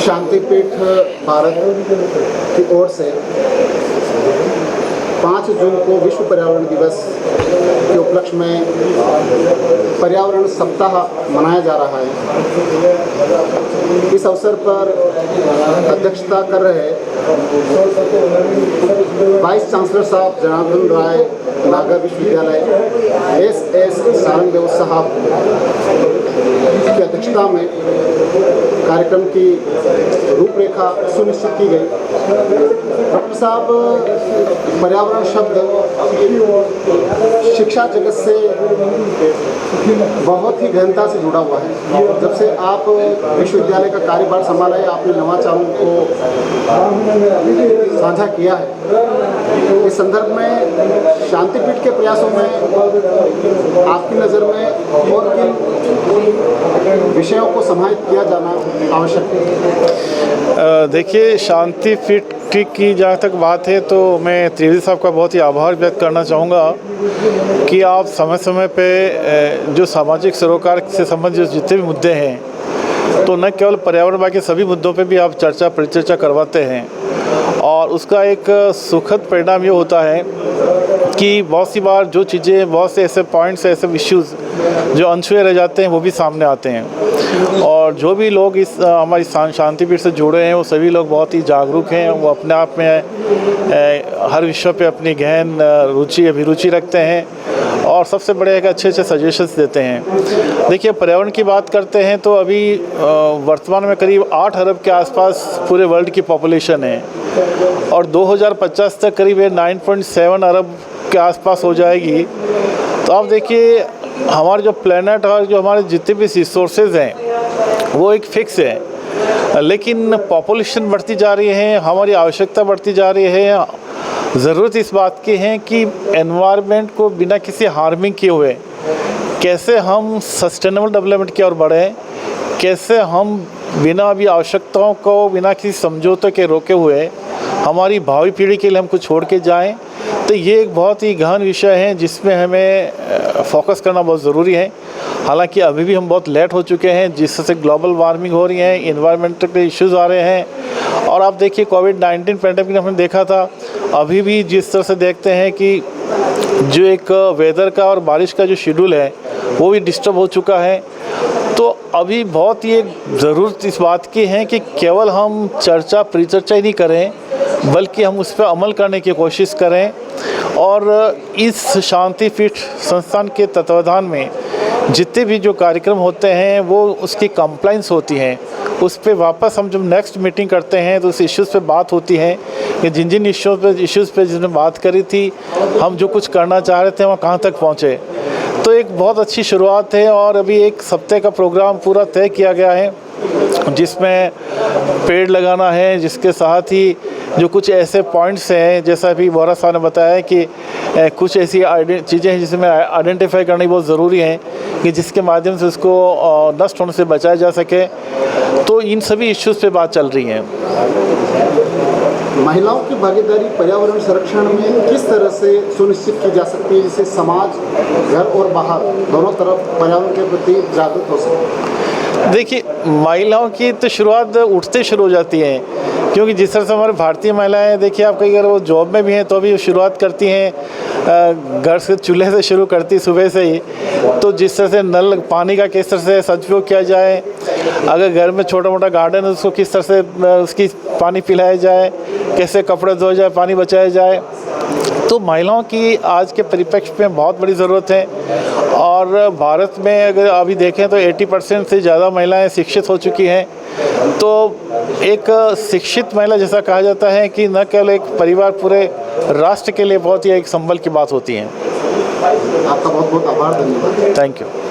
शांतिपीठ भारत की ओर से 5 जून को विश्व पर्यावरण दिवस के उपलक्ष्य में पर्यावरण सप्ताह मनाया जा रहा है। इस अवसर पर अध्यक्षता कर रहे वाइस चांसलर साहब जनार्दन राय नागर विश्वविद्यालय एस सारंगदेव साहब की अध्यक्षता में कार्यक्रम की रूपरेखा सुनिश्चित की गई। डॉक्टर साहब, पर्यावरण शब्द शिक्षा जगत से बहुत ही गहनता से जुड़ा हुआ है। जब से आप विश्वविद्यालय का कार्यभार संभाला है, आपने नवाचारों को साझा किया है। इस संदर्भ में शांतिपीठ के प्रयासों में आपकी नज़र में और किन विषयों को समाहित किया जाना आवश्यक है? देखिए, शांतिपीठ की जहाँ तक बात है तो मैं त्रिवेदी साहब का बहुत ही आभार व्यक्त करना चाहूँगा कि आप समय समय पे जो सामाजिक सरोकार से संबंधित जितने भी मुद्दे हैं, तो न केवल पर्यावरण, बाकी सभी मुद्दों पे भी आप चर्चा परिचर्चा करवाते हैं। और उसका एक सुखद परिणाम ये होता है कि बहुत सी बार जो चीज़ें, बहुत से ऐसे पॉइंट्स, ऐसे इश्यूज़ जो अनछुए रह जाते हैं, वो भी सामने आते हैं। और जो भी लोग इस हमारी शांतिपीठ से जुड़े हैं, वो सभी लोग बहुत ही जागरूक हैं। वो अपने आप में हर विषय पे अपनी गहन अभिरुचि रखते हैं और सबसे बड़े एक अच्छे सजेशंस देते हैं। देखिए, पर्यावरण की बात करते हैं तो अभी वर्तमान में करीब 8 अरब के आसपास पूरे वर्ल्ड की पॉपुलेशन है और 2050 तक करीब 9.7 अरब के आसपास हो जाएगी। तो आप देखिए, हमारे जो प्लेनेट और जो हमारे जितने भी रिसोर्सेज हैं वो एक फिक्स है, लेकिन पॉपुलेशन बढ़ती जा रही है, हमारी आवश्यकता बढ़ती जा रही है। ज़रूरत इस बात की है कि एनवायरनमेंट को बिना किसी हार्मिंग किए हुए कैसे हम सस्टेनेबल डेवलपमेंट की ओर बढ़ें, कैसे हम बिना अभी आवश्यकताओं को बिना किसी समझौते के रोके हुए हमारी भावी पीढ़ी के लिए हम कुछ छोड़ के जाएं। तो ये एक बहुत ही गहन विषय है जिसमें हमें फोकस करना बहुत ज़रूरी है। हालांकि अभी भी हम बहुत लेट हो चुके हैं, जिससे ग्लोबल वार्मिंग हो रही है, इन्वायरमेंटल के इश्यूज़ आ रहे हैं। और आप देखिए, कोविड-19 पैंडेमिक में हमने देखा था, अभी भी जिस तरह से देखते हैं कि जो एक वेदर का और बारिश का जो शेड्यूल है वो भी डिस्टर्ब हो चुका है। तो अभी बहुत ही एक ज़रूरत इस बात की है कि केवल हम चर्चा परिचर्चा ही नहीं करें, बल्कि हम उस पर अमल करने की कोशिश करें। और इस शांतिपीठ संस्थान के तत्वाधान में जितने भी जो कार्यक्रम होते हैं वो उसकी कंप्लाइंस होती हैं, उस पर वापस हम जब नेक्स्ट मीटिंग करते हैं तो उस इश्यूज़ पे बात होती है कि जिन इश्यूज़ पे जिसने बात करी थी, हम जो कुछ करना चाह रहे थे वहाँ कहाँ तक पहुँचे। तो एक बहुत अच्छी शुरुआत है और अभी एक हफ्ते का प्रोग्राम पूरा तय किया गया है जिसमें पेड़ लगाना है, जिसके साथ ही जो कुछ ऐसे पॉइंट्स हैं, जैसा अभी बोरा साहब ने बताया कि कुछ ऐसी चीज़ें हैं जिसमें आइडेंटिफाई करनी बहुत ज़रूरी है कि जिसके माध्यम से उसको नष्ट होने से बचाया जा सके। तो इन सभी इश्यूज़ पे बात चल रही है। महिलाओं की भागीदारी पर्यावरण संरक्षण में किस तरह से सुनिश्चित की जा सकती है, जिससे समाज घर और बाहर दोनों तरफ पर्यावरण के प्रति जागरूक हो सके? देखिए, महिलाओं की तो शुरुआत उठते शुरू हो जाती है, क्योंकि जिस तरह से हमारे भारतीय महिलाएं, देखिए आप कई, अगर वो जॉब में भी हैं तो भी शुरुआत करती हैं घर से, चूल्हे से शुरू करती सुबह से ही। तो जिस तरह से नल पानी का किस तरह से सदुपयोग किया जाए, अगर घर में छोटा मोटा गार्डन है उसको किस तरह से उसकी पानी पिलाया जाए, कैसे कपड़े धोए जाए, पानी बचाया जाए। तो महिलाओं की आज के परिप्रेक्ष्य में बहुत बड़ी ज़रूरत है। और भारत में अगर अभी देखें तो 80% से ज़्यादा महिलाएं शिक्षित हो चुकी हैं। तो एक शिक्षित महिला, जैसा कहा जाता है कि न केवल एक परिवार, पूरे राष्ट्र के लिए बहुत ही एक संबल की बात होती है। आपका बहुत बहुत आभार, धन्यवाद। Thank you.